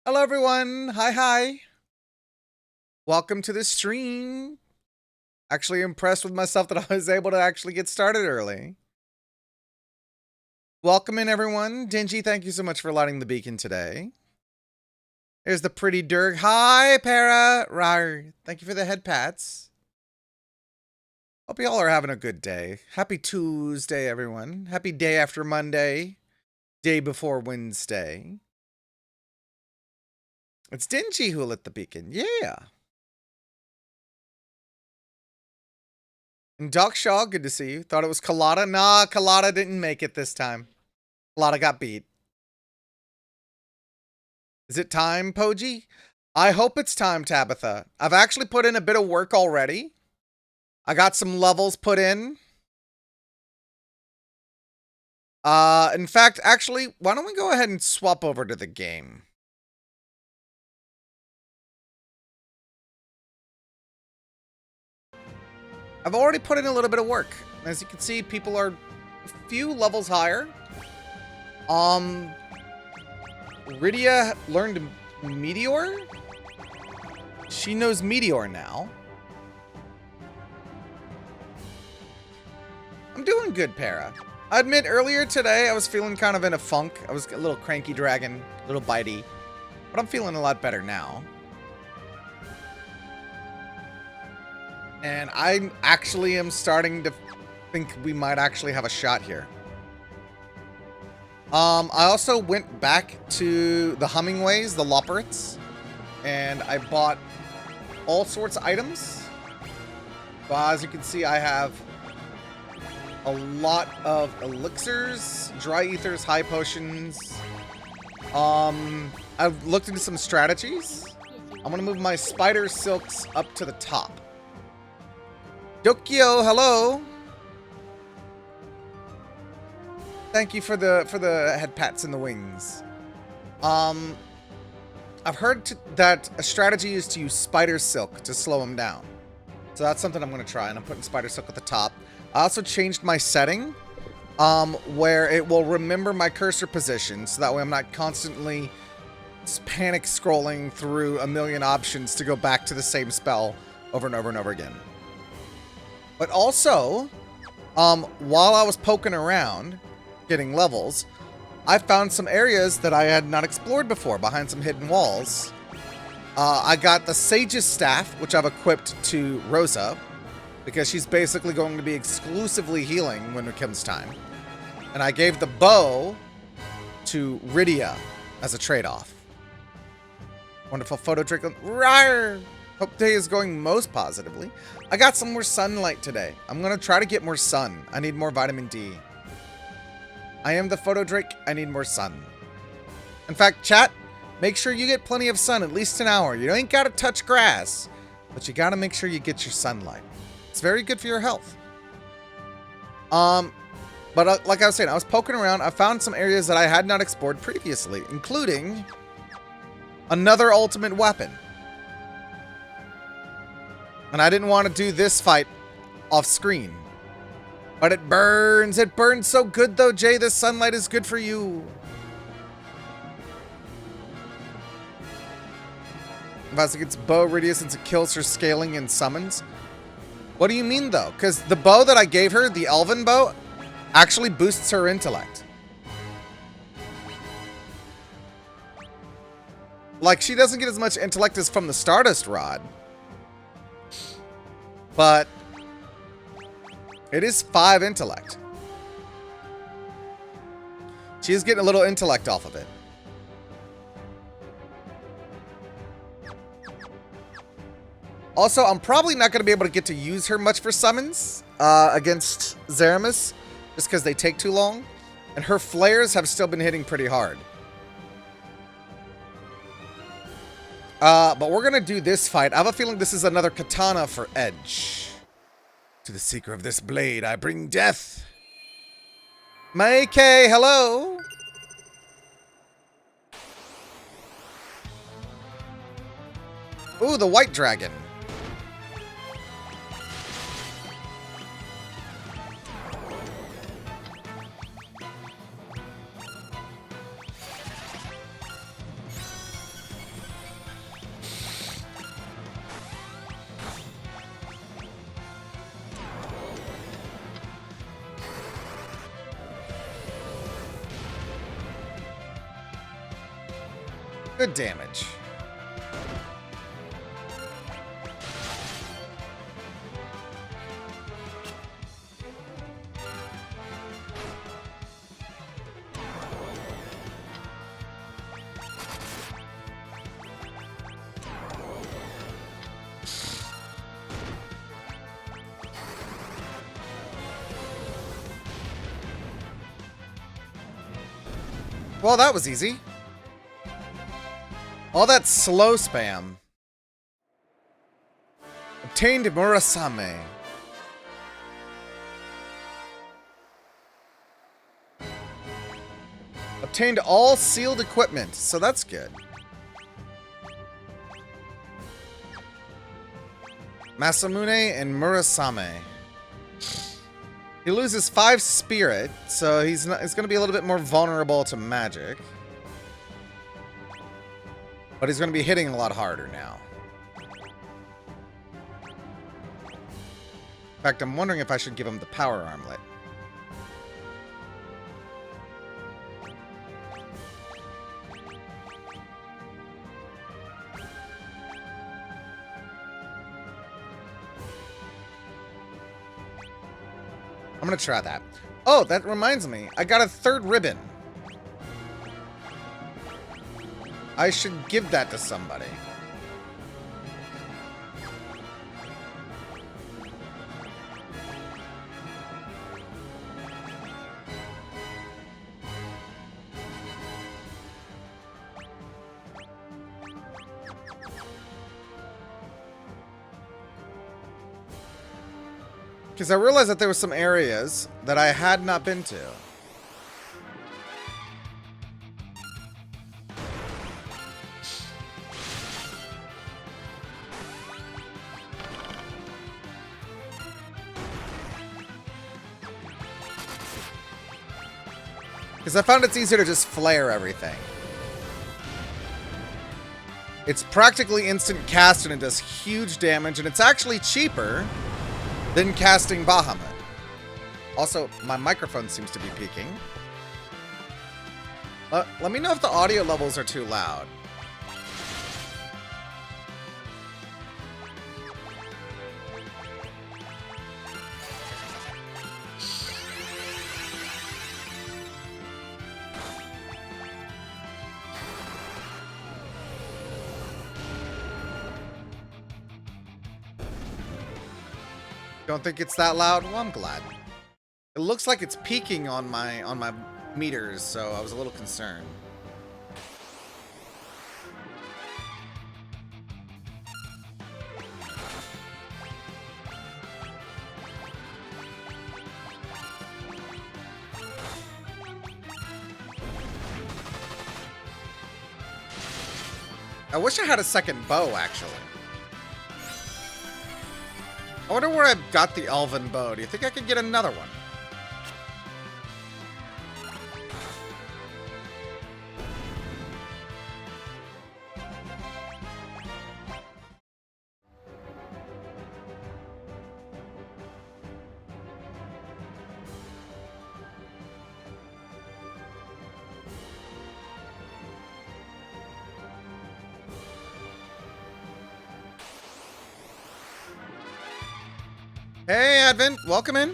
Hello everyone, hi. Welcome to the stream. Actually impressed with myself that I was able to actually get started early. Welcome in everyone. Dingy, thank you so much for lighting the beacon today. Here's the pretty Dirk. Hi, Para. Rar. Thank you for the head pats. Hope you all are having a good day. Happy Tuesday, everyone. Happy day after Monday. Day before Wednesday. It's Dingy who lit the beacon. Yeah. And Doc Shaw, good to see you. Thought it was Colada. Nah, Colada didn't make it this time. Colada got beat. Is it time, Pogi? I hope it's time, Tabitha. I've actually put in a bit of work already. I got some levels put in. In fact, actually, why don't we go ahead and swap over to the game? I've already put in a little bit of work. As you can see, people are a few levels higher. Rydia learned Meteor? She knows Meteor now. I'm doing good, Para. I admit earlier today I was feeling kind of in a funk. I was a little cranky dragon, a little bitey. But I'm feeling a lot better now. And I actually am starting to think we might actually have a shot here. I also went back to the Hummingways, the Loperits, and I bought all sorts of items. As you can see, I have a lot of elixirs, dry ethers, high potions. I've looked into some strategies. I'm gonna move my spider silks up to the top. Dokyo, hello. Thank you for the head pats in the wings. I've heard that a strategy is to use spider silk to slow him down. So that's something I'm going to try, and I'm putting spider silk at the top. I also changed my setting where it will remember my cursor position, so that way I'm not constantly panic scrolling through a million options to go back to the same spell over and over and over again. But also, while I was poking around, getting levels, I found some areas that I had not explored before behind some hidden walls. I got the Sage's Staff, which I've equipped to Rosa, because she's basically going to be exclusively healing when it comes time. And I gave the bow to Rydia as a trade-off. Wonderful photo trick. Rawr! Hope day is going most positively. I got some more sunlight today. I'm going to try to get more sun. I need more vitamin D. I am the photo drake. I need more sun. In fact, chat, make sure you get plenty of sun, at least an hour. You ain't got to touch grass, but you got to make sure you get your sunlight. It's very good for your health. But like I was saying, I was poking around. I found some areas that I had not explored previously, including another ultimate weapon. And I didn't want to do this fight off screen. But it burns. It burns so good, though, Jay. This sunlight is good for you. Vasa gets bow Rydia since it kills her scaling and summons. What do you mean, though? Because the bow that I gave her, the elven bow, actually boosts her intellect. Like, she doesn't get as much intellect as from the Stardust Rod. But it is 5 intellect. She is getting a little intellect off of it. Also, I'm probably not going to be able to get to use her much for summons against Zeramis, just because they take too long. And her flares have still been hitting pretty hard. But we're going to do this fight. I have a feeling this is another katana for Edge. To the seeker of this blade, I bring death. Maike, hello. Ooh, the white dragon. Good damage. Well, that was easy. All that slow spam. Obtained Murasame. Obtained all sealed equipment, so that's good. Masamune and Murasame. He loses 5 spirit, so he's going to be a little bit more vulnerable to magic. But he's going to be hitting a lot harder now. In fact, I'm wondering if I should give him the power armlet. I'm going to try that. Oh, that reminds me. I got a 3rd ribbon. I should give that to somebody. Because I realized that there were some areas that I had not been to. Because I found it's easier to just flare everything. It's practically instant cast and it does huge damage, and it's actually cheaper than casting Bahamut. Also, my microphone seems to be peaking. Let me know if the audio levels are too loud. Don't think it's that loud? Well, I'm glad. It looks like it's peaking on my meters, so I was a little concerned. I wish I had a second bow, actually. I wonder where I got the elven bow. Do you think I could get another one? Hey, Advent, welcome in.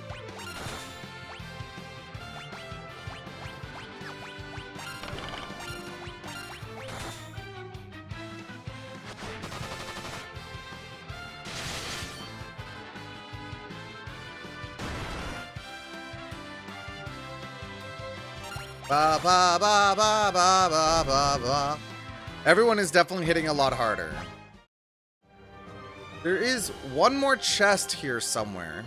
Ba ba ba ba ba ba ba ba. Everyone is definitely hitting a lot harder. There is one more chest here somewhere.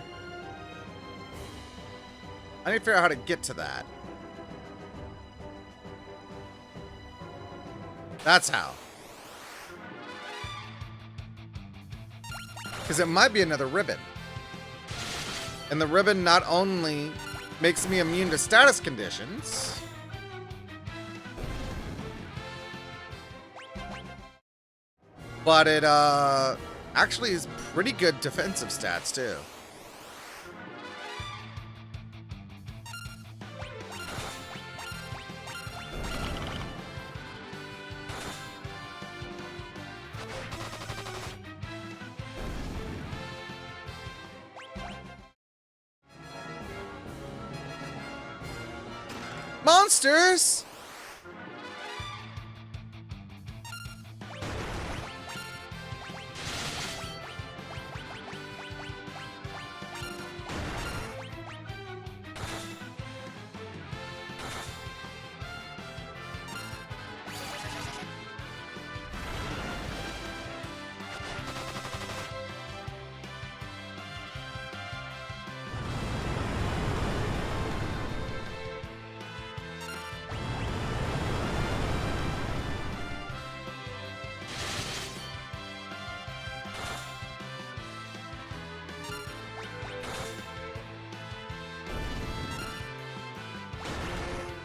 I need to figure out how to get to that. That's how. Because it might be another ribbon. And the ribbon not only makes me immune to status conditions, but it actually is pretty good defensive stats too. Monsters!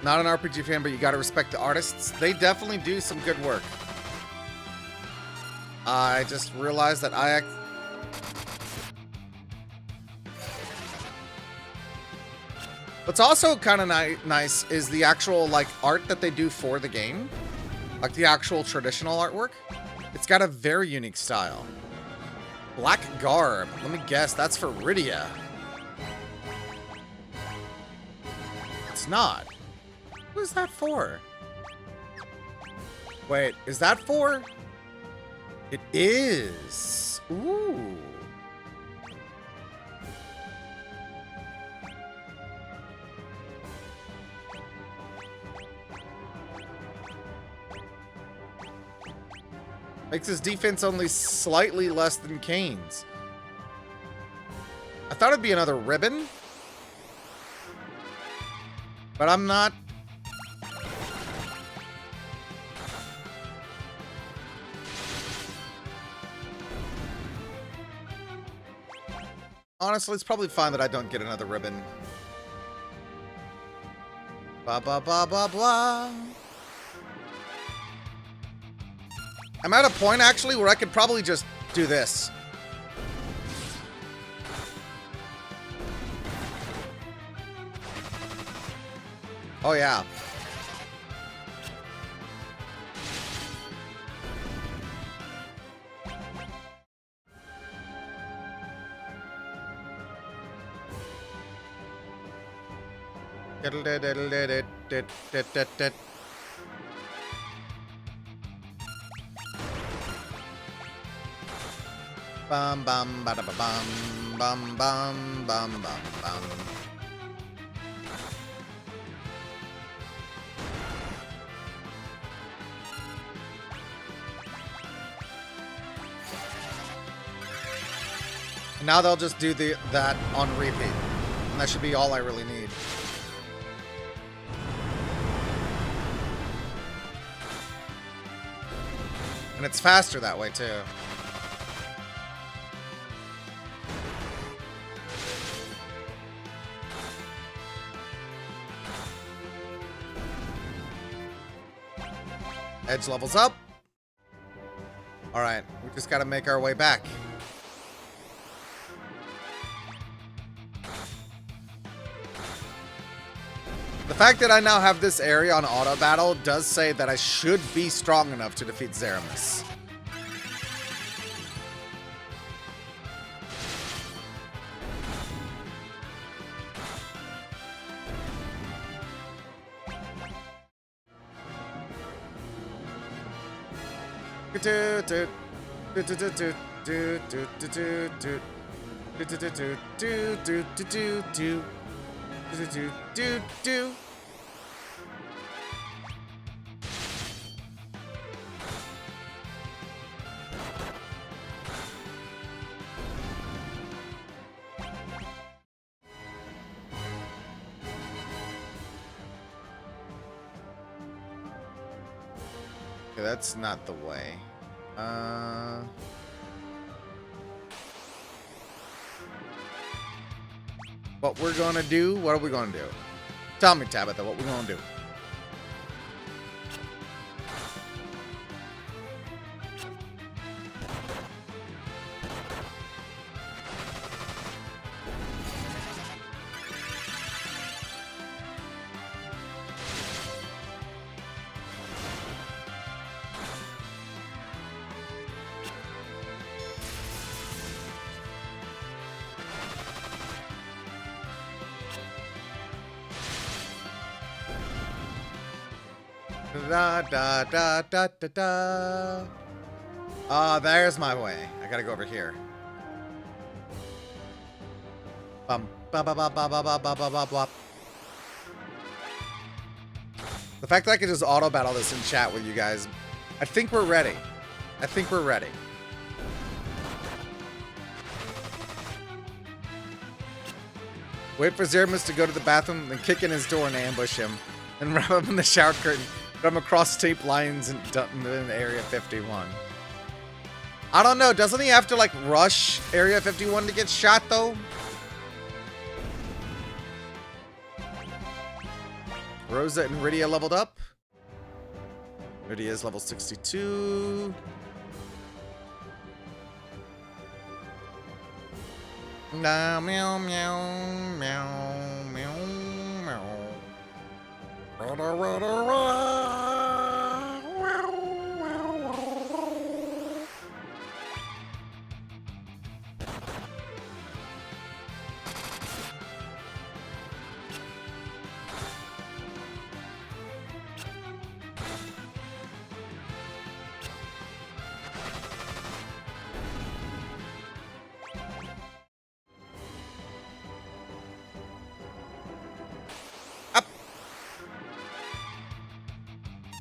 Not an RPG fan, but you gotta respect the artists. They definitely do some good work. I just realized that What's also kind of nice is the actual, like, art that they do for the game. Like, the actual traditional artwork. It's got a very unique style. Black garb. Let me guess, that's for Rydia. It's not. What is that for? Wait, is that for? It is. Ooh. Makes his defense only slightly less than Kane's. I thought it'd be another ribbon. But I'm not. Honestly, it's probably fine that I don't get another ribbon. Blah, blah, blah, blah, blah. I'm at a point, actually, where I could probably just do this. Oh, yeah. Bum bum bada ba bum bum bum bum bum bum. Now they'll just do that on repeat. And that should be all I really need. And it's faster that way, too. Edge levels up. Alright, we just gotta make our way back. The fact that I now have this area on auto battle does say that I should be strong enough to defeat Zeramis. Okay, that's not the way. What we're gonna do? What are we gonna do? Tell me, Tabitha, what we're gonna do. Da da da da da da. There's my way. I gotta go over here. Bum ba ba ba ba ba ba ba ba ba ba. The fact that I could just auto battle this in chat with you guys, I think we're ready. I think we're ready. Wait for Zeramus to go to the bathroom, then kick in his door and ambush him. Then wrap up in the shower curtain, put him across tape lines in Area 51. I don't know, doesn't he have to like rush Area 51 to get shot though? Rosa and Rydia leveled up. Rydia is level 62. Meow, meow, meow, meow, meow, meow. Rada, rada, rada.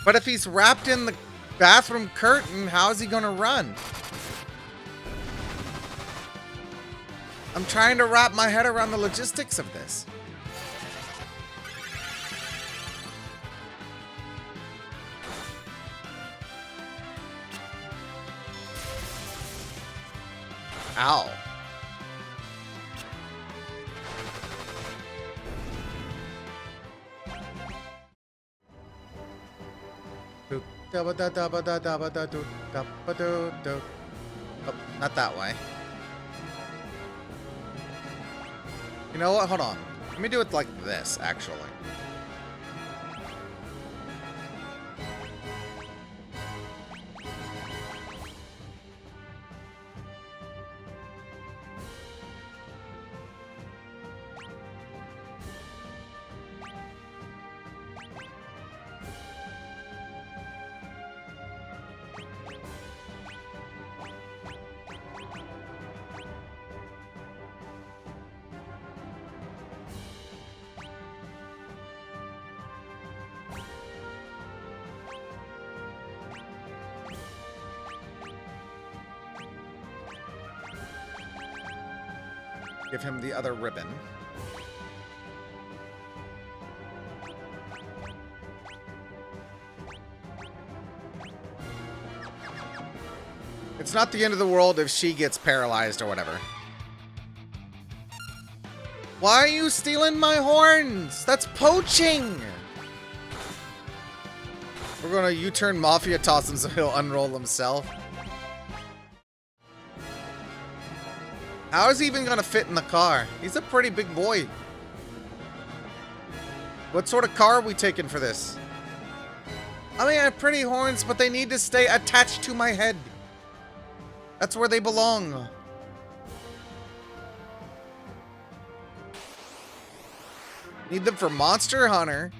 But if he's wrapped in the bathroom curtain, how is he gonna run? I'm trying to wrap my head around the logistics of this. Ow. Oh, not that way. You know what? Hold on. Let me do it like this, actually. Give him the other ribbon. It's not the end of the world if she gets paralyzed or whatever. Why are you stealing my horns? That's poaching! We're gonna U-turn Mafia toss him so he'll unroll himself. How is he even gonna fit in the car? He's a pretty big boy. What sort of car are we taking for this? I mean, I have pretty horns, but they need to stay attached to my head. That's where they belong. Need them for Monster Hunter.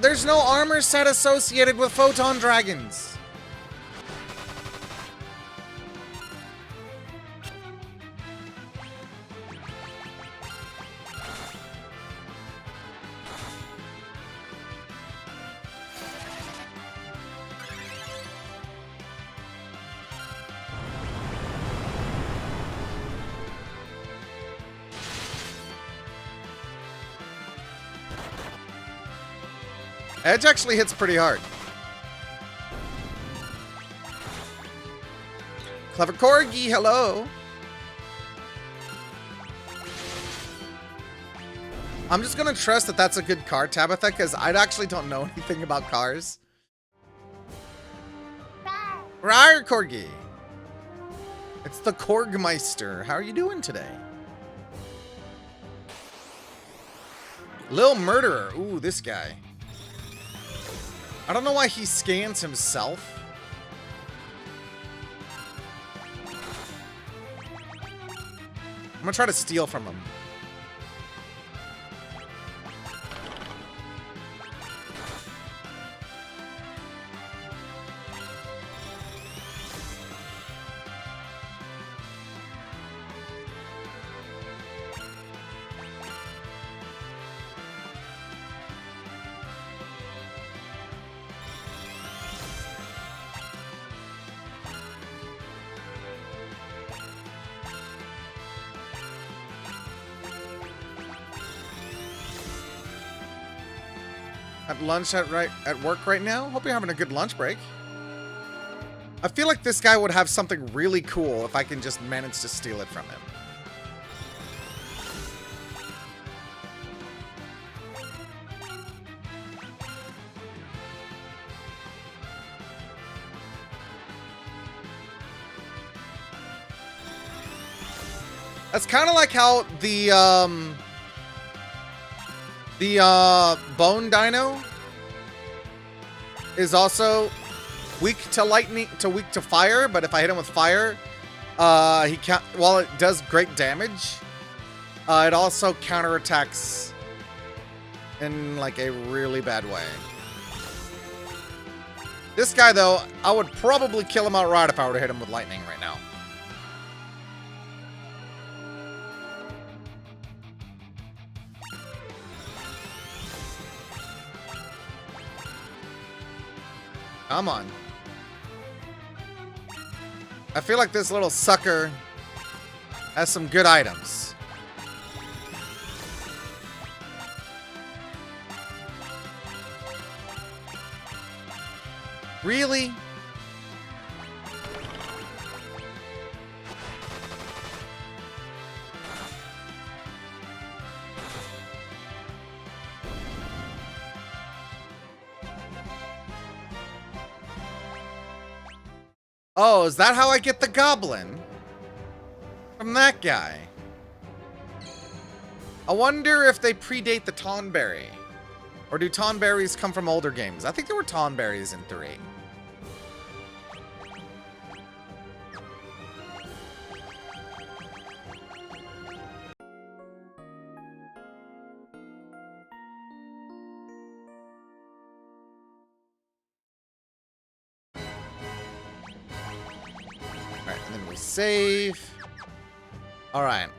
There's no armor set associated with Photon Dragons. Edge actually hits pretty hard. Clever Corgi, hello. I'm just gonna trust that that's a good car, Tabitha, because I actually don't know anything about cars. Rawr, Corgi. It's the Korgmeister. How are you doing today? Lil Murderer. Ooh, this guy. I don't know why he scans himself. I'm gonna try to steal from him. At lunch at work right now? Hope you're having a good lunch break. I feel like this guy would have something really cool if I can just manage to steal it from him. That's kind of like how the bone dino is also weak to lightning, weak to fire, but if I hit him with fire, he can't. While it does great damage, it also counterattacks in like a really bad way. This guy, though, I would probably kill him outright if I were to hit him with lightning right now. Come on. I feel like this little sucker has some good items. Really? Oh, is that how I get the goblin? From that guy. I wonder if they predate the Tonberry. Or do Tonberries come from older games? I think there were Tonberries in 3. Alright, and then we save. Alright.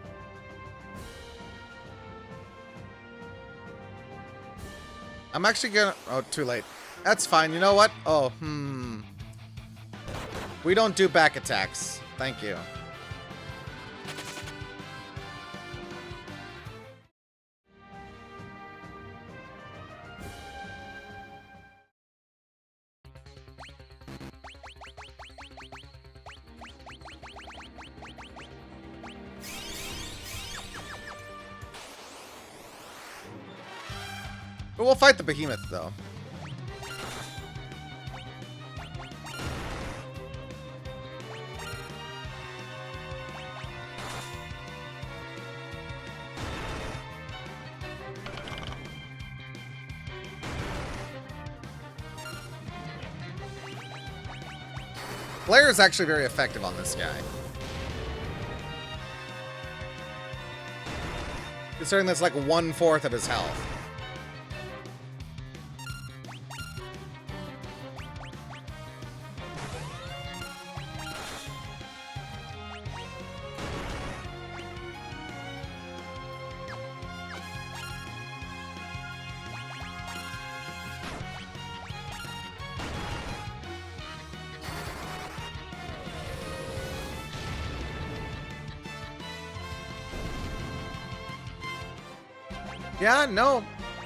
I'm actually gonna... Oh, too late. That's fine. You know what? Oh, we don't do back attacks. Thank you. But we'll fight the behemoth, though. Flare is actually very effective on this guy. Considering that's like 1/4 of his health. Yeah, no.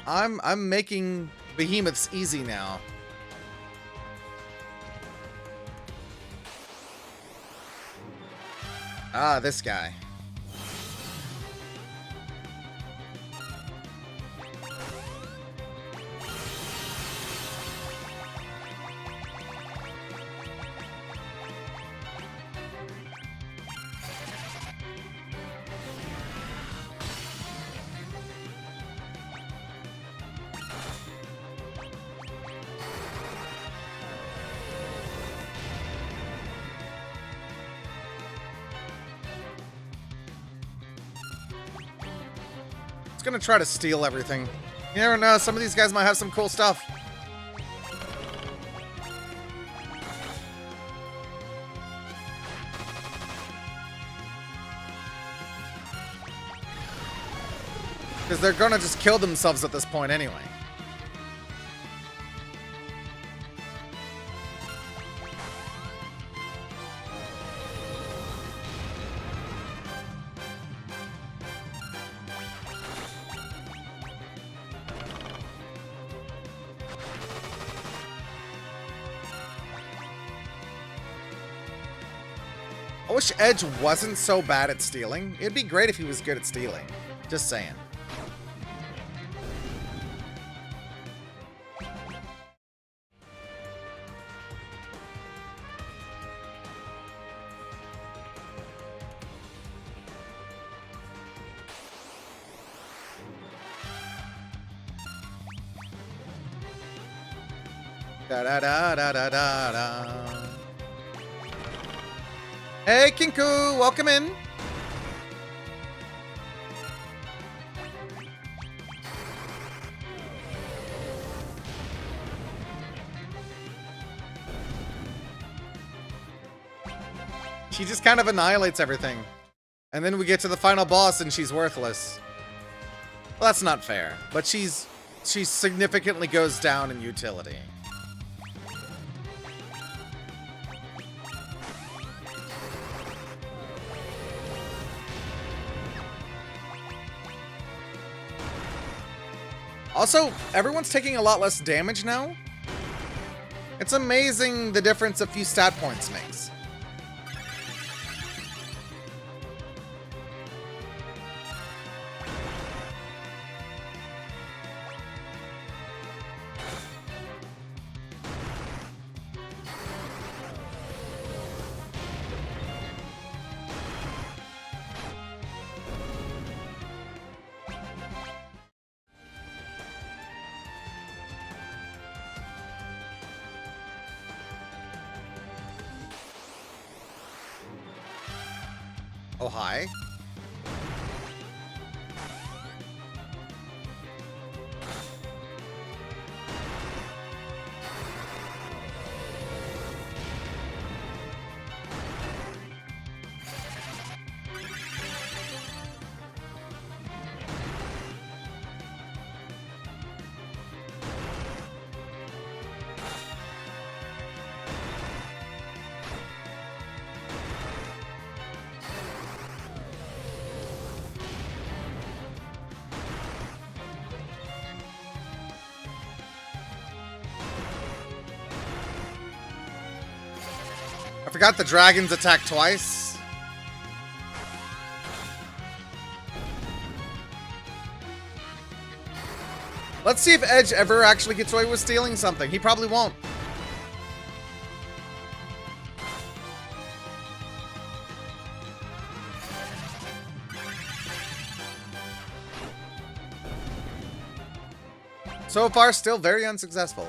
I'm making behemoths easy now. Ah, this guy. It's gonna try to steal everything. You never know, some of these guys might have some cool stuff. Because they're gonna just kill themselves at this point anyway. I wish Edge wasn't so bad at stealing. It'd be great if he was good at stealing. Just saying. Da da da da da da da. Hey, Kinku, welcome in. She just kind of annihilates everything. And then we get to the final boss and she's worthless. Well, that's not fair, but she significantly goes down in utility. Also, everyone's taking a lot less damage now. It's amazing the difference a few stat points makes. Oh, hi. I forgot the dragons attack twice. Let's see if Edge ever actually gets away with stealing something. He probably won't. So far, still very unsuccessful.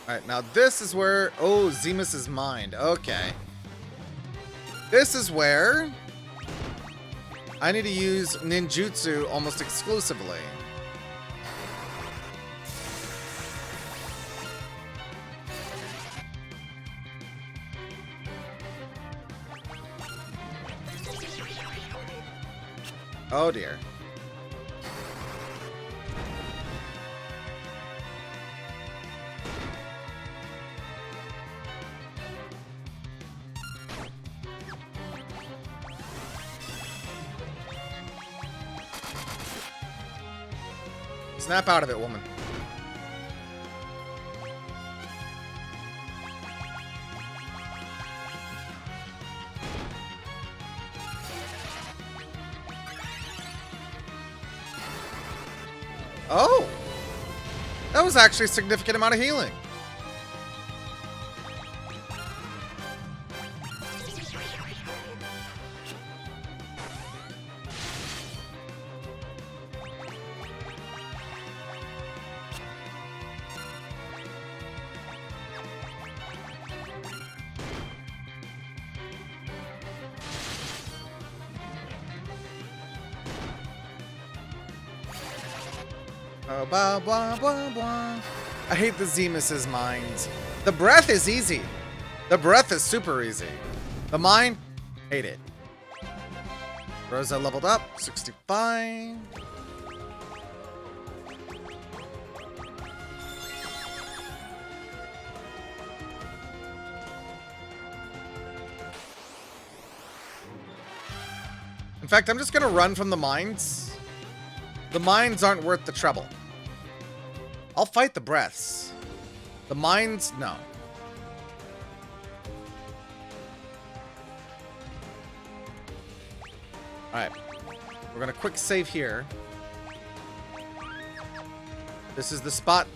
Alright, now this is where... Oh, Zemus's mind. Okay. This is where I need to use ninjutsu almost exclusively. Oh dear. Snap out of it, woman. Oh! That was actually a significant amount of healing. Oh, blah, blah, blah, blah. I hate the Zemus's mind. The breath is easy. The breath is super easy. The mind, hate it. Rosa leveled up, 65. In fact, I'm just gonna run from the mines. The mines aren't worth the trouble. I'll fight the breaths. The mines, no. Alright. We're gonna quick save here. This is the spot.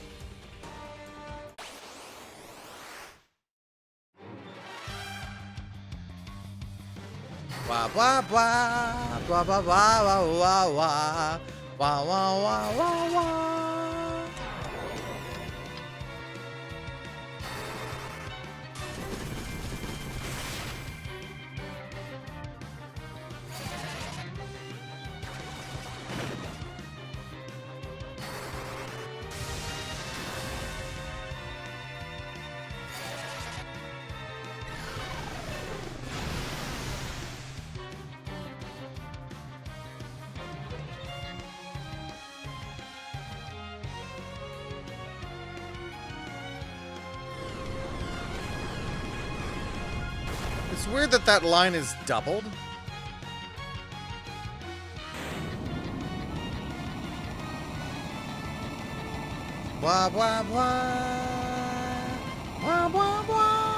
Wah wah wah wah wah wah wah wah wah wah wah wah wah. It's weird that that line is doubled. Blah, blah, blah. Blah, blah, blah.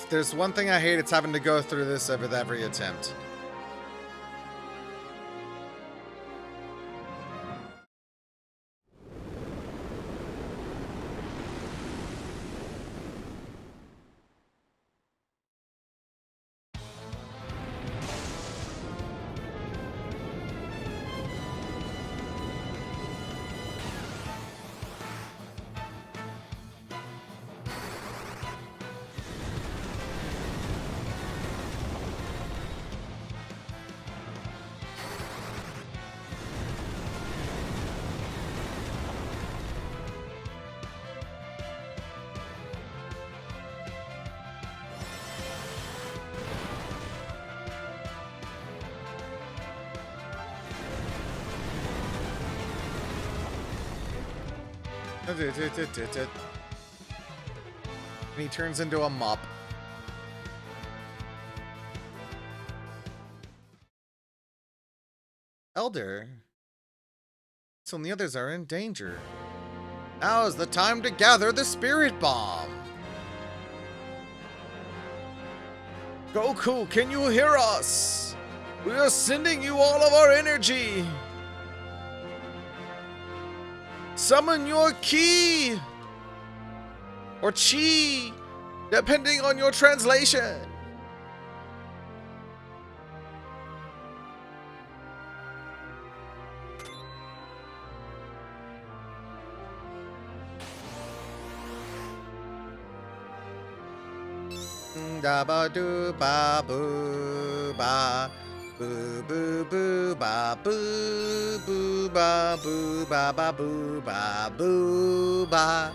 There's one thing I hate, it's having to go through this with every attempt. And he turns into a mop. Elder? So the others are in danger. Now is the time to gather the spirit bomb. Goku, can you hear us? We are sending you all of our energy. Summon your ki or chi, depending on your translation. Da ba do ba boo ba. Boo boo boo ba boo boo ba boo ba ba boo ba boo ba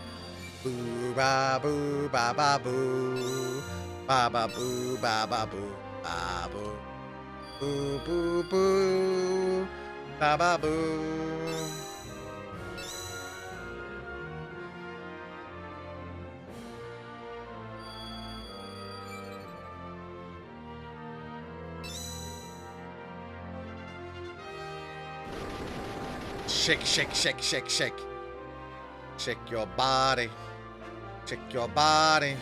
boo ba boo ba ba boo ba ba boo ba ba boo ba boo boo boo boo ba ba boo. Shake, shake, shake, shake, shake. Shake your body. Shake your body.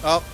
Oh.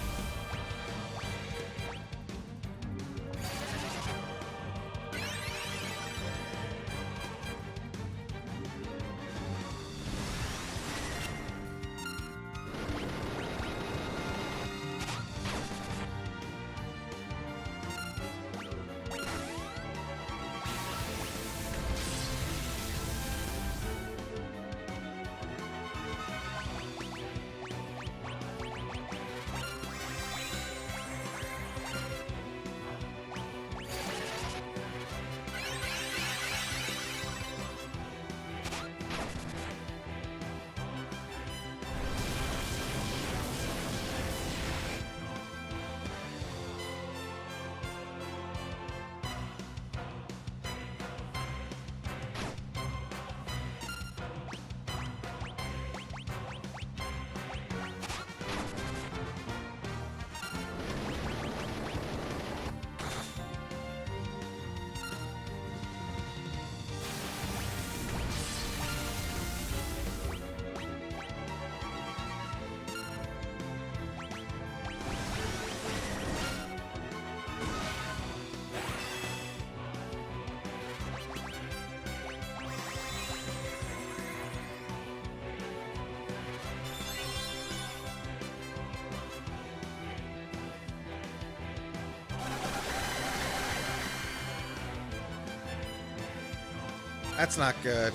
That's not good.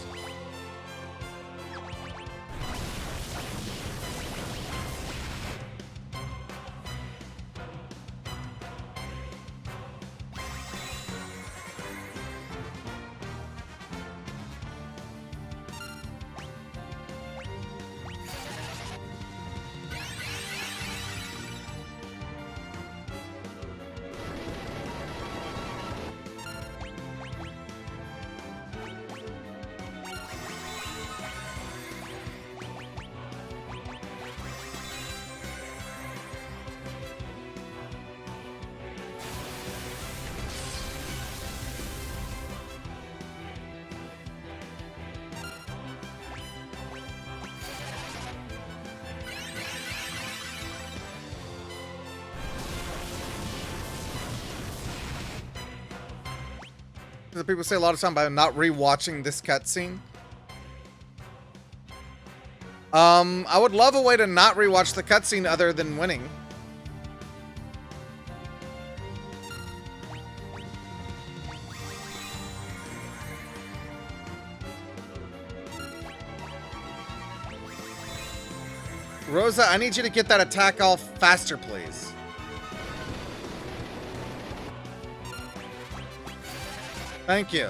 The people say a lot of time about not rewatching this cutscene. I would love a way to not rewatch the cutscene other than winning. Rosa, I need you to get that attack off faster, please. Thank you.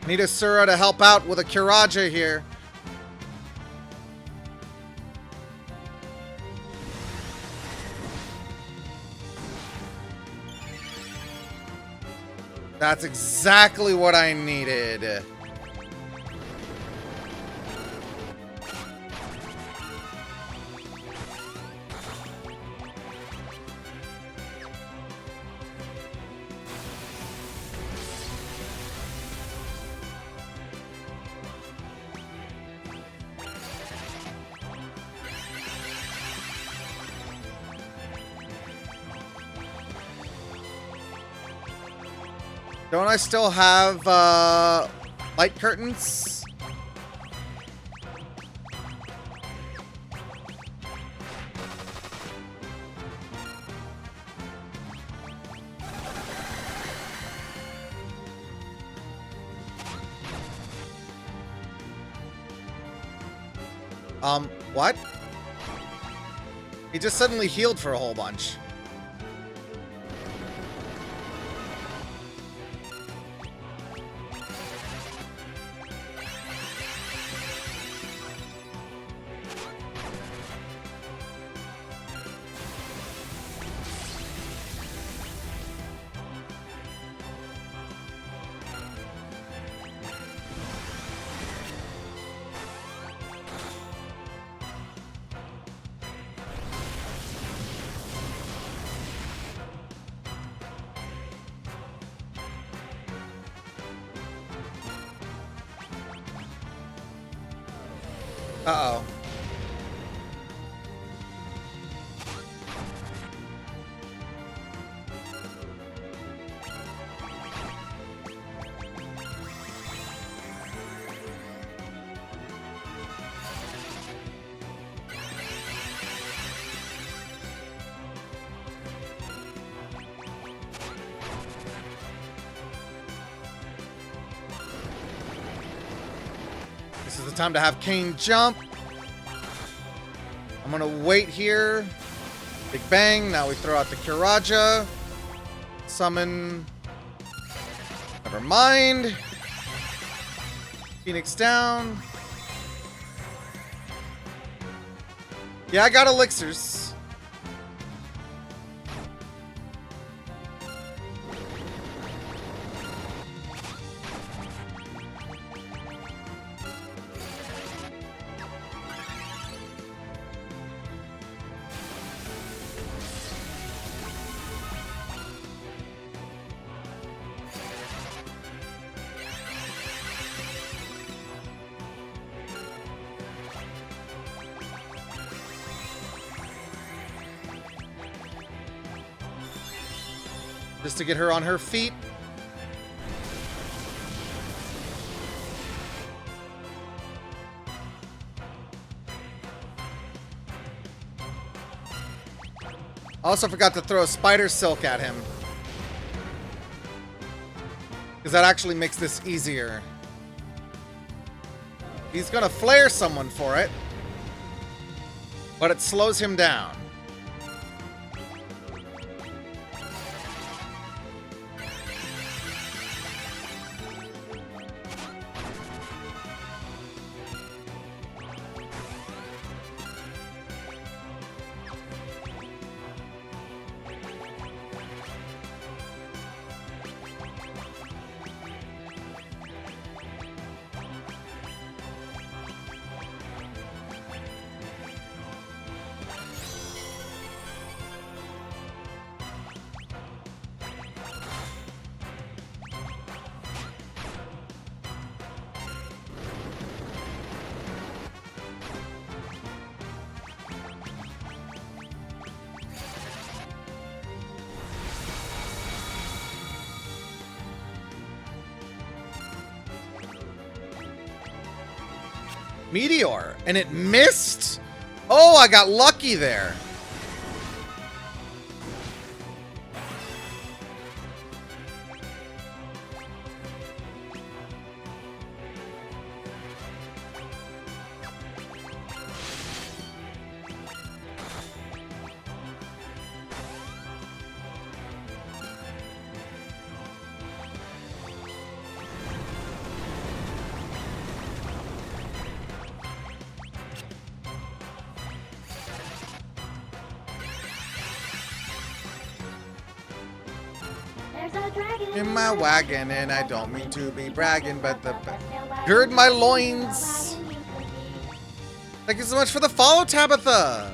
Need Asura to help out with a Kiraja here. That's exactly what I needed. Don't I still have light curtains? What? He just suddenly healed for a whole bunch. Uh-oh. This is the time to have Kane jump. I'm gonna wait here. Big bang. Now we throw out the Kiraja. Summon. Never mind. Phoenix down. Yeah, I got elixirs. Just to get her on her feet. Also forgot to throw a spider silk at him. Because that actually makes this easier. He's gonna flare someone for it. But it slows him down. Meteor, and it missed? Oh, I got lucky there. In my wagon, and I don't mean to be bragging, but gird my loins. Thank you so much for the follow, Tabitha.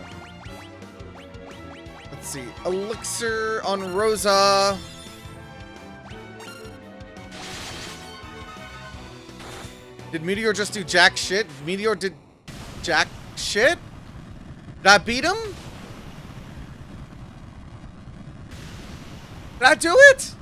Let's see, elixir on Rosa. Did Meteor just do jack shit? Meteor did jack shit? Did I beat him? Did I do it?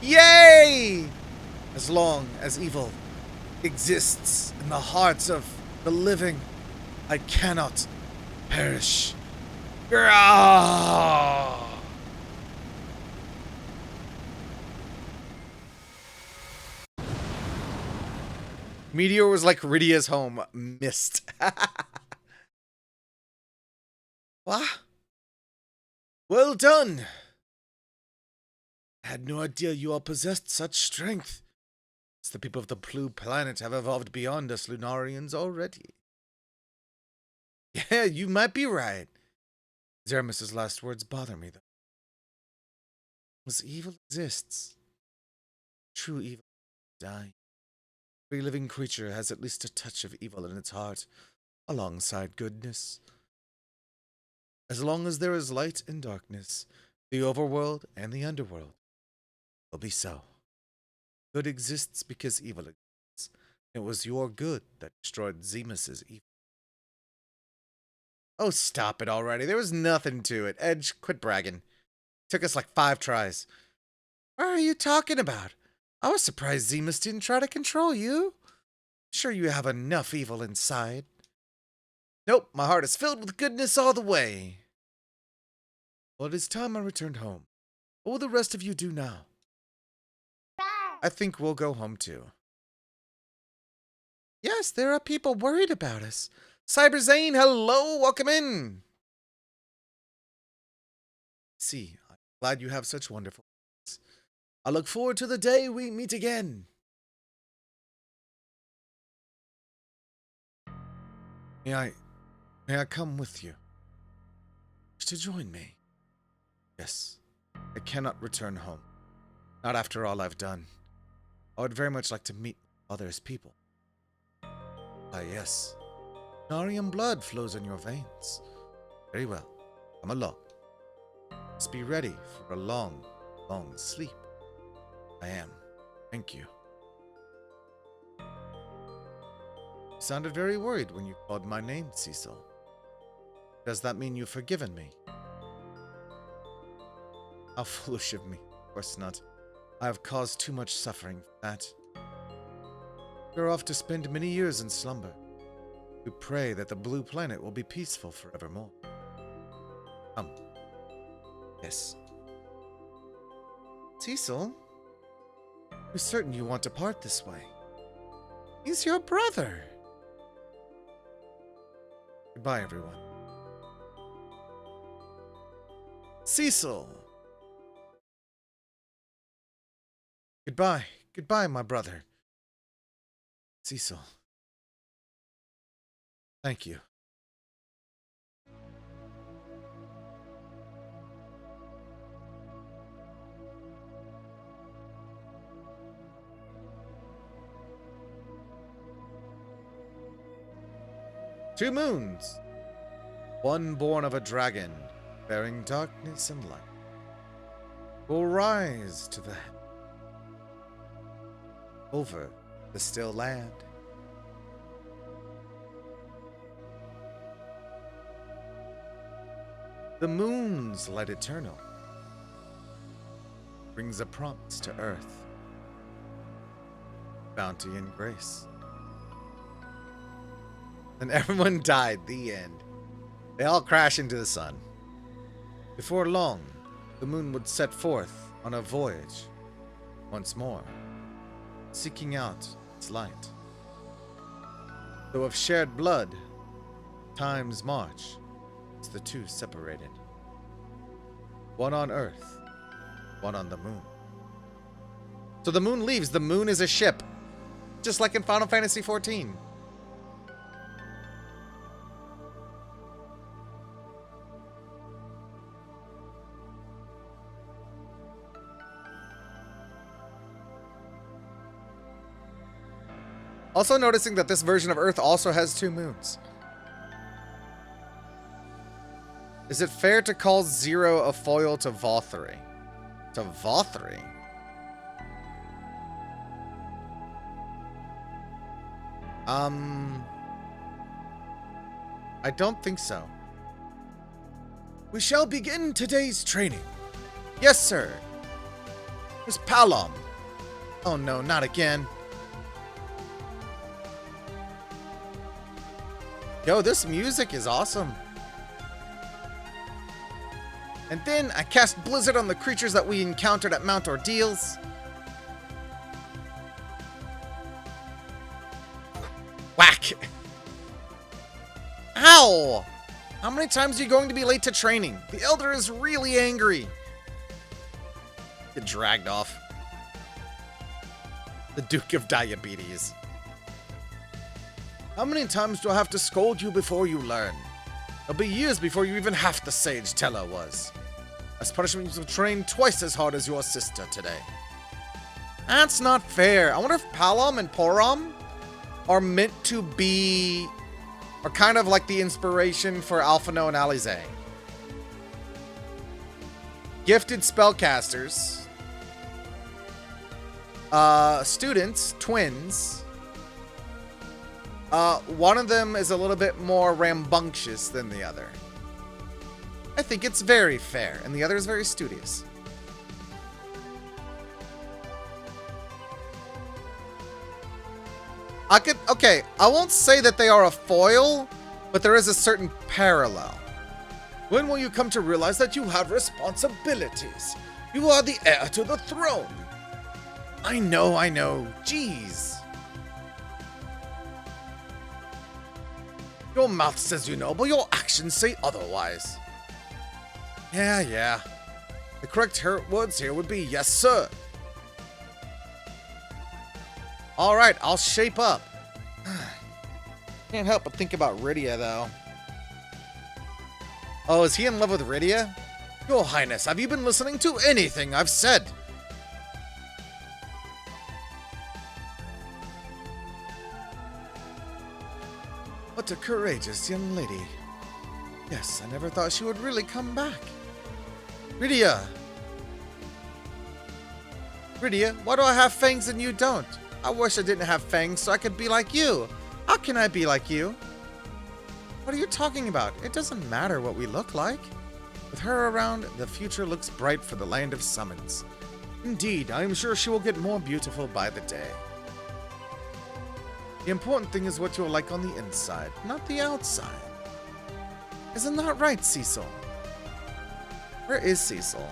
Yay! As long as evil exists in the hearts of the living, I cannot perish. Grah! Meteor was like Rydia's home. Missed. What? Well done. I had no idea you all possessed such strength. It's the people of the blue planet have evolved beyond us Lunarians already. Yeah, you might be right. Zeramus's last words bother me, though. As evil exists, true evil die. Every living creature has at least a touch of evil in its heart. alongside goodness. As long as there is light and darkness, the overworld and the underworld will be so. Good exists because evil exists. It was your good that destroyed Zemus's evil. Oh, stop it already. There was nothing to it. Edge, quit bragging. Took us like 5 tries. What are you talking about? I was surprised Zemus didn't try to control you. Sure you have enough evil inside. Nope, my heart is filled with goodness all the way. Well, it is time I returned home. What will the rest of you do now? I think we'll go home too. Yes, there are people worried about us. Cyber Zane, hello, welcome in. See, I'm glad you have such wonderful things. I look forward to the day we meet again. May I come with you? To join me? Yes, I cannot return home. Not after all I've done. I would very much like to meet others people. Ah, yes. Narian blood flows in your veins. Very well. Come along. Must be ready for a long, long sleep. I am. Thank you. You sounded very worried when you called my name, Cecil. Does that mean you've forgiven me? How foolish of me. Of course not. I have caused too much suffering for that. We're off to spend many years in slumber. We pray that the blue planet will be peaceful forevermore. Come. Yes. Cecil? You're certain you want to part this way? He's your brother. Goodbye, everyone. Cecil! Goodbye. Goodbye, my brother. Cecil. Thank you. Two moons. One born of a dragon, bearing darkness and light, will rise to the over the still land. The moon's light eternal brings a promise to earth, bounty and grace. And everyone died. The end. They all crash into the sun. Before long, the moon would set forth on a voyage once more, seeking out its light. Though of shared blood, time's march, as the two separated. One on Earth, one on the moon. So the moon leaves. The moon is a ship, just like in Final Fantasy XIV. Also noticing that this version of Earth also has 2 moons. Is it fair to call Zero a foil to Vothri? To Vothri? I don't think so. We shall begin today's training. Yes, sir. Where's Palom? Oh no, not again. Yo, this music is awesome. And then I cast Blizzard on the creatures that we encountered at Mount Ordeals. Whack! Ow! How many times are you going to be late to training? The Elder is really angry. Get dragged off. The Duke of Diabetes. How many times do I have to scold you before you learn? It'll be years before you're even half the sage Tella was. As punishment, you will train twice as hard as your sister today. That's not fair. I wonder if Palom and Porom are meant to be are kind of like the inspiration for Alphino and Alize. Gifted spellcasters. Students, twins. One of them is a little bit more rambunctious than the other. I think it's very fair, and the other is very studious. Okay, I won't say that they are a foil, but there is a certain parallel. When will you come to realize that you have responsibilities? You are the heir to the throne. I know. Jeez. Your mouth says you know, but your actions say otherwise. Yeah. The correct words here would be yes, sir. Alright, I'll shape up. Can't help but think about Rydia, though. Oh, is he in love with Rydia? Your Highness, have you been listening to anything I've said? What a courageous young lady. Yes, I never thought she would really come back. Rydia! Rydia, why do I have fangs and you don't? I wish I didn't have fangs so I could be like you. How can I be like you? What are you talking about? It doesn't matter what we look like. With her around, the future looks bright for the land of summons. Indeed, I am sure she will get more beautiful by the day. The important thing is what you're like on the inside, not the outside. Isn't that right, Cecil? Where is Cecil?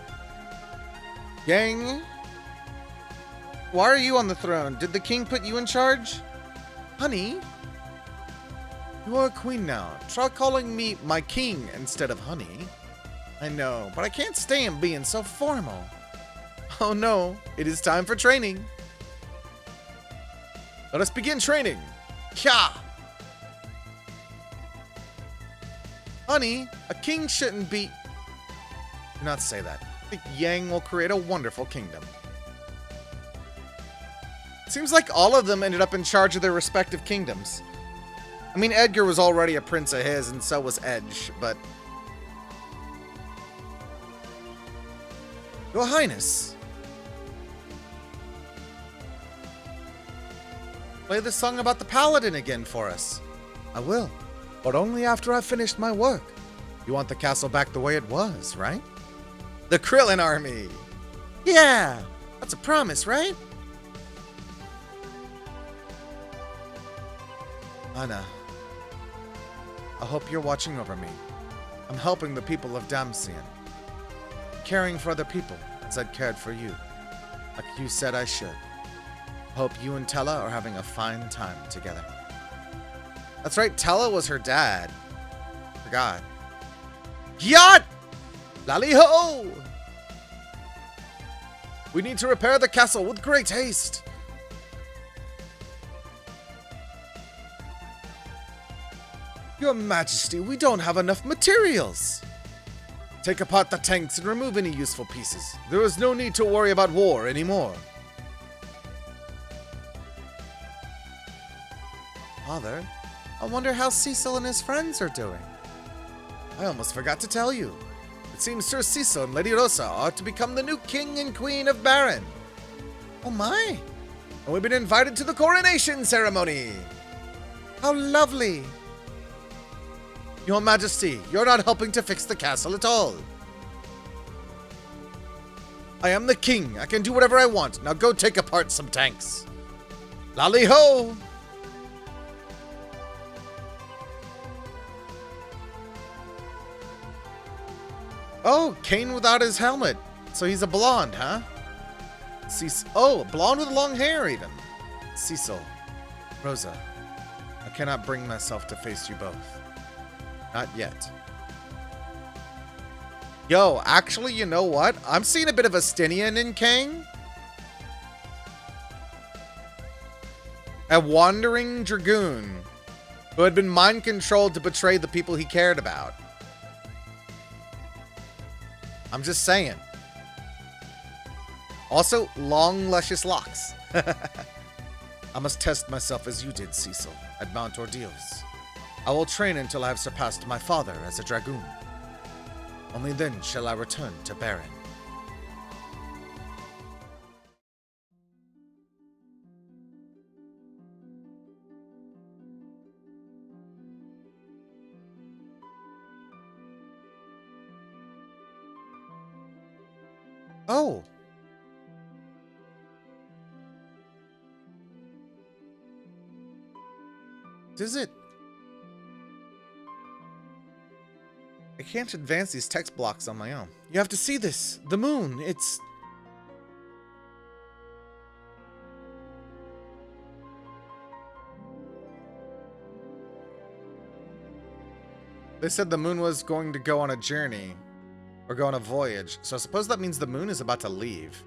Gang? Why are you on the throne? Did the king put you in charge? Honey? You are a queen now. Try calling me my king instead of honey. I know, but I can't stand being so formal. Oh no, it is time for training. Let us begin training. Kya! Honey, a king shouldn't be... Do not say that. I think Yang will create a wonderful kingdom. Seems like all of them ended up in charge of their respective kingdoms. I mean, Edgar was already a prince of his, and so was Edge, but... Your Highness! Play the song about the paladin again for us. I will, but only after I've finished my work. You want the castle back the way it was, right? The Krillin army! Yeah! That's a promise, right? Anna, I hope you're watching over me. I'm helping the people of Damcian. Caring for other people as I'd cared for you. Like you said I should. Hope you and Tella are having a fine time together. That's right, Tella was her dad. Forgot. Yacht! Lally-ho! We need to repair the castle with great haste. Your Majesty, we don't have enough materials. Take apart the tanks and remove any useful pieces. There is no need to worry about war anymore. Father, I wonder how Cecil and his friends are doing. I almost forgot to tell you. It seems Sir Cecil and Lady Rosa are to become the new king and queen of Baron. Oh my! And we've been invited to the coronation ceremony. How lovely! Your Majesty, you're not helping to fix the castle at all. I am the king. I can do whatever I want. Now go take apart some tanks. Lally-ho! Oh, Kane without his helmet. So he's a blonde, huh? Oh, blonde with long hair even. Cecil. Rosa. I cannot bring myself to face you both. Not yet. Yo, actually, you know what? I'm seeing a bit of Estinian in Kang. A wandering dragoon who had been mind-controlled to betray the people he cared about. I'm just saying. Also, long, luscious locks. I must test myself as you did, Cecil, at Mount Ordeals. I will train until I have surpassed my father as a dragoon. Only then shall I return to Baron. Oh. Is it? I can't advance these text blocks on my own. You have to see this. The moon. It's... They said the moon was going to go on a journey. Or go on a voyage. So I suppose that means the moon is about to leave.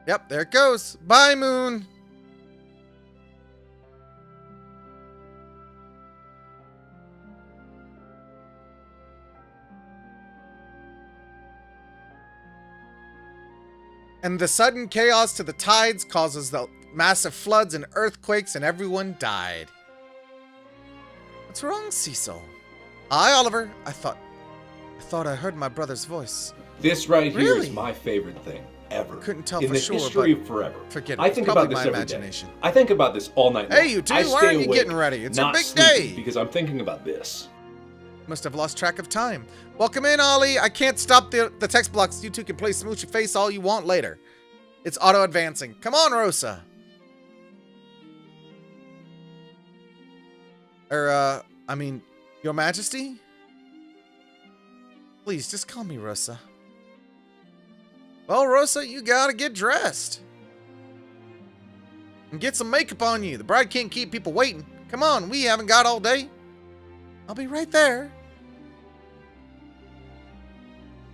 Yep, there it goes. Bye, moon. And the sudden chaos to the tides causes the massive floods and earthquakes, and everyone died. What's wrong, Cecil? Hi, Oliver. I thought I heard my brother's voice. This right here is my favorite thing ever. Couldn't tell in for the sure, history but of forever. forget it. I think about this every imagination. day. I think about this all night long. Hey, you two, I why stay aren't you awake, getting ready? It's your not big sleeping, day. Because I'm thinking about this. Must have lost track of time. Welcome in, Ollie. I can't stop the text blocks. You two can play Smoochy Face all you want later. It's auto-advancing. Come on, Rosa. I mean, Your Majesty? Please, just call me Rosa. Well, Rosa, you gotta get dressed. And get some makeup on you. The bride can't keep people waiting. Come on, we haven't got all day. I'll be right there.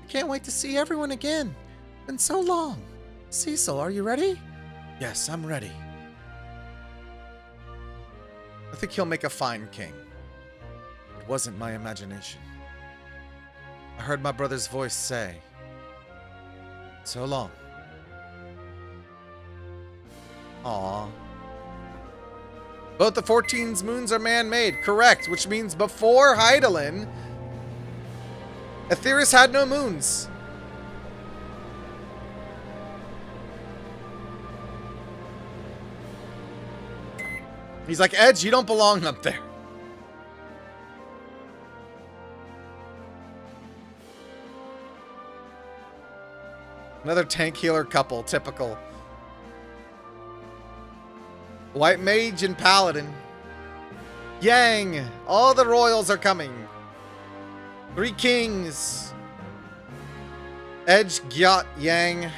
I can't wait to see everyone again. Been so long. Cecil, are you ready? Yes, I'm ready. I think he'll make a fine king. It wasn't my imagination. I heard my brother's voice say, so long. Aww. Both the 14's moons are man-made, correct, which means before Hydaelyn, Aetheris had no moons. He's like, Edge, you don't belong up there. Another tank healer couple, typical. White Mage and Paladin. Yang! All the royals are coming. 3 kings. Edge, Gyat, Yang.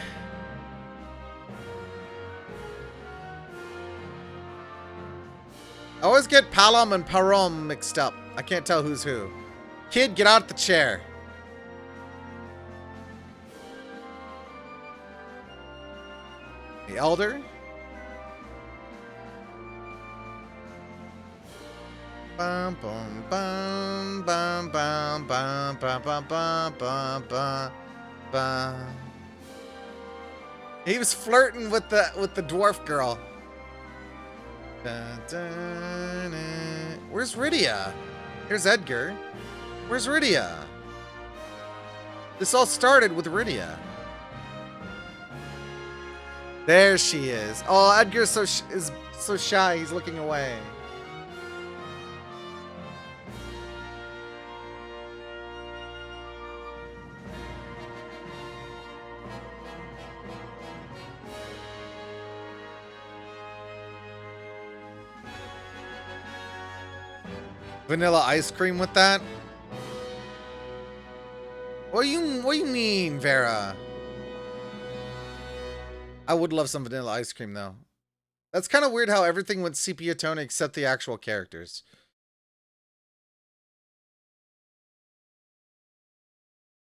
I always get Palom and Parom mixed up. I can't tell who's who. Kid, get out the chair. The Elder. Bum bum bum bum bum bum bum bum bum bum bum bum. He was flirting with the dwarf girl. Dun, dun, dun. Where's Rydia? Here's Edgar. Where's Rydia? This all started with Rydia. There she is. Oh, Edgar is so shy. He's looking away. Vanilla ice cream with that? What do you mean, Vera? I would love some vanilla ice cream though. That's kind of weird how everything went sepia tone except the actual characters.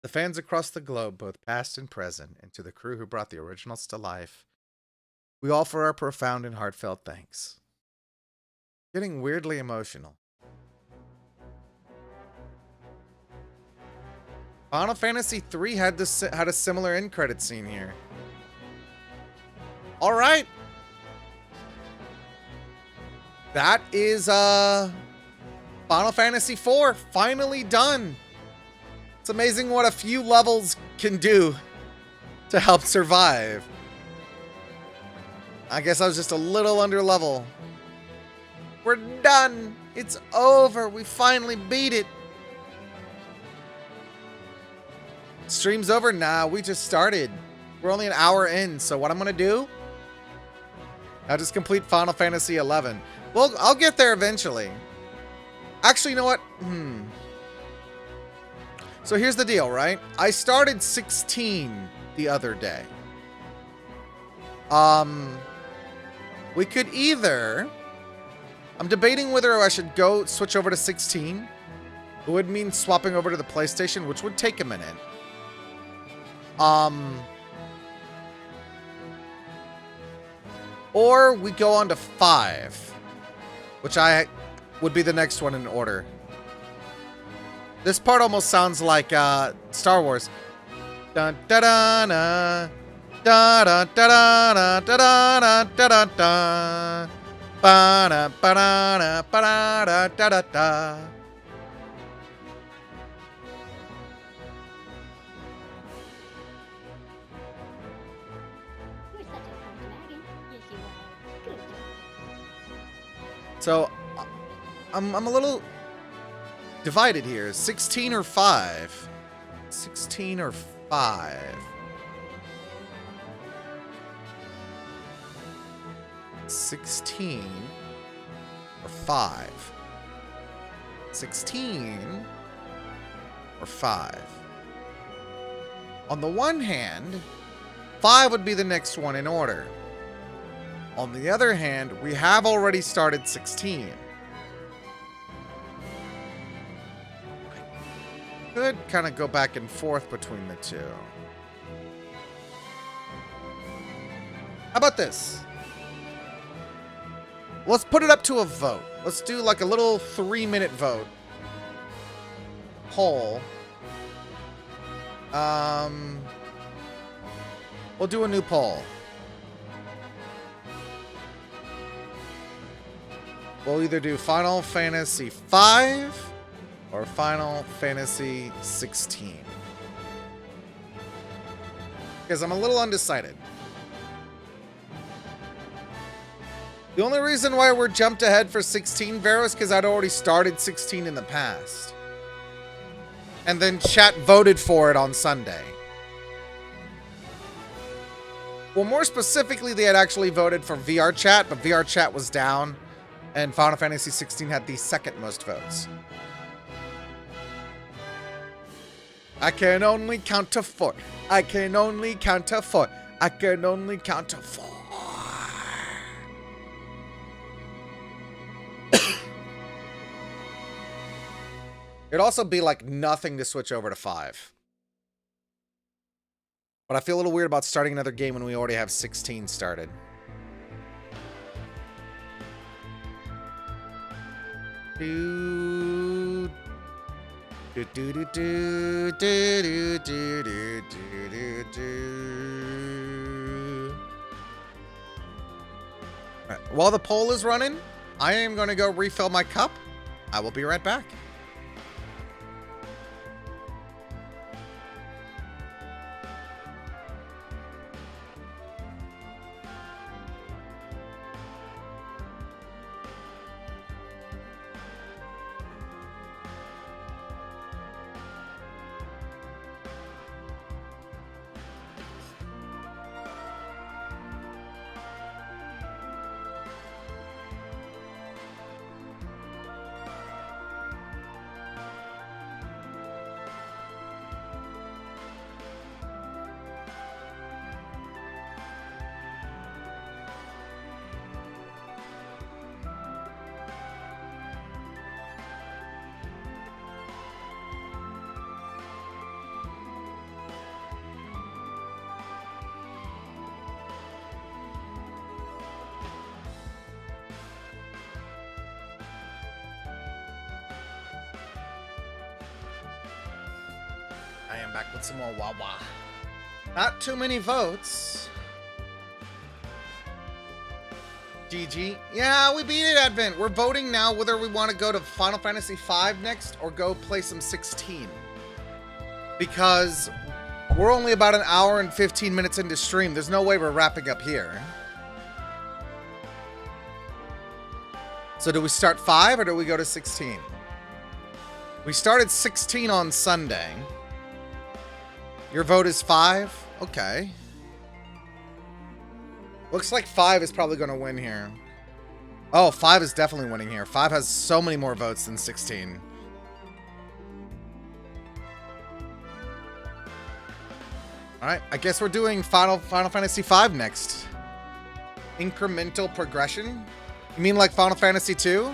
The fans across the globe, both past and present, and to the crew who brought the originals to life, we offer our profound and heartfelt thanks. Getting weirdly emotional. Final Fantasy 3 had a similar end credit scene here. All right. That is Final Fantasy 4 finally done. It's amazing what a few levels can do to help survive. I guess I was just a little under level. We're done. It's over. We finally beat it. Stream's over? Nah, we just started. We're only an hour in, so what I'm gonna do, I'll just complete Final Fantasy 11. Well, I'll get there eventually. Actually, you know what? So here's the deal, right? I started 16 the other day. We could either... I'm debating whether I should go switch over to 16. It would mean swapping over to the PlayStation, which would take a minute. Or we go on to 5, which would be the next one in order. This part almost sounds like Star Wars. Dun da da da da da da da da da da da ba da ba da ba da da da da. So, I'm a little divided here. 16 or 5? 16 or 5? $16 or 5? 16 or 5? On the one hand, 5 would be the next one in order. On the other hand, we have already started 16. I could kind of go back and forth between the two. How about this? Let's put it up to a vote. Let's do like a little 3-minute vote. Poll. We'll do a new poll. We'll either do Final Fantasy 5 or Final Fantasy 16. Because I'm a little undecided. The only reason why we're jumped ahead for 16, Vero, is because I'd already started 16 in the past. And then chat voted for it on Sunday. Well, more specifically, they had actually voted for VR chat, but VR chat was down. And Final Fantasy 16 had the second most votes. I can only count to 4. I can only count to 4. I can only count to 4. It'd also be like nothing to switch over to 5. But I feel a little weird about starting another game when we already have 16 started. Do do do do do do do do do do. Right. While the poll is running, I am going to go refill my cup. I will be right back. I'm back with some more Wawa. Not too many votes. GG. Yeah, we beat it, Advent. We're voting now whether we want to go to Final Fantasy V next or go play some 16. Because we're only about an hour and 15 minutes into stream. There's no way we're wrapping up here. So do we start 5 or do we go to 16? We started 16 on Sunday. Your vote is 5? Okay. Looks like 5 is probably going to win here. Oh, 5 is definitely winning here. 5 has so many more votes than 16. Alright, I guess we're doing Final Fantasy V next. Incremental progression? You mean like Final Fantasy II?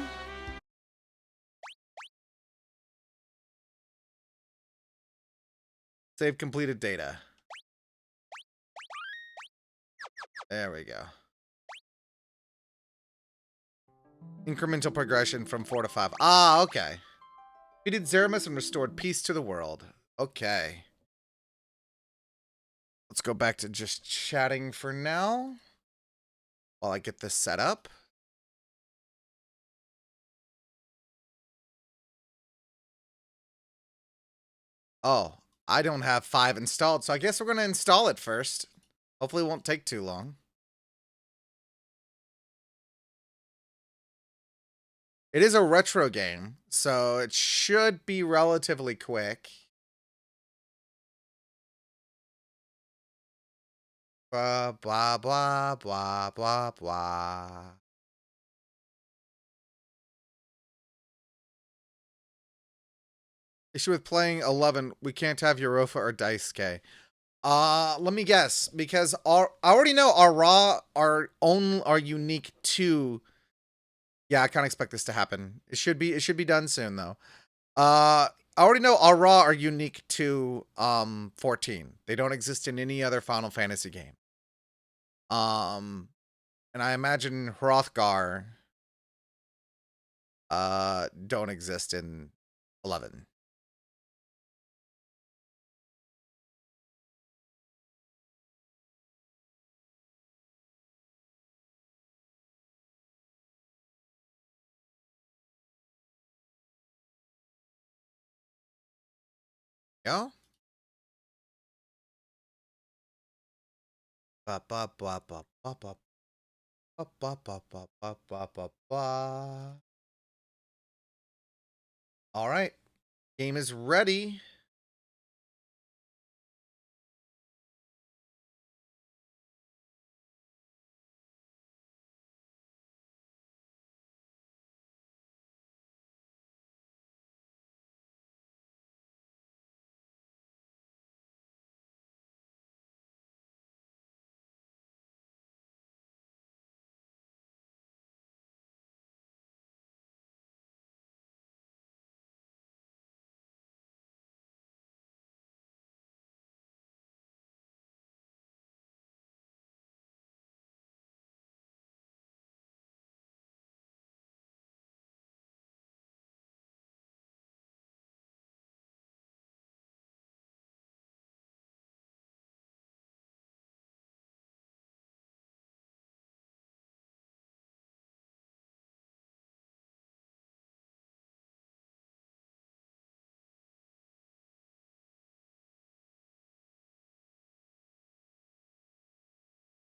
Save completed data. There we go. Incremental progression from 4 to 5. Ah, okay. Defeated Zeramus and restored peace to the world. Okay. Let's go back to just chatting for now. While I get this set up. Oh, I don't have 5 installed, so I guess we're going to install it first. Hopefully it won't take too long. It is a retro game, so it should be relatively quick. Blah, blah, blah, blah, blah, blah. Issue with playing 11, we can't have Europa or Daisuke. Let me guess, because I already know our raw are unique to. Yeah, I can't expect this to happen. It should be done soon though. I already know our raw are unique to 14. They don't exist in any other Final Fantasy game. And I imagine Hrothgar don't exist in 11. Yeah? Ba ba ba ba ba ba ba ba ba ba ba ba ba ba. All right. Game is ready.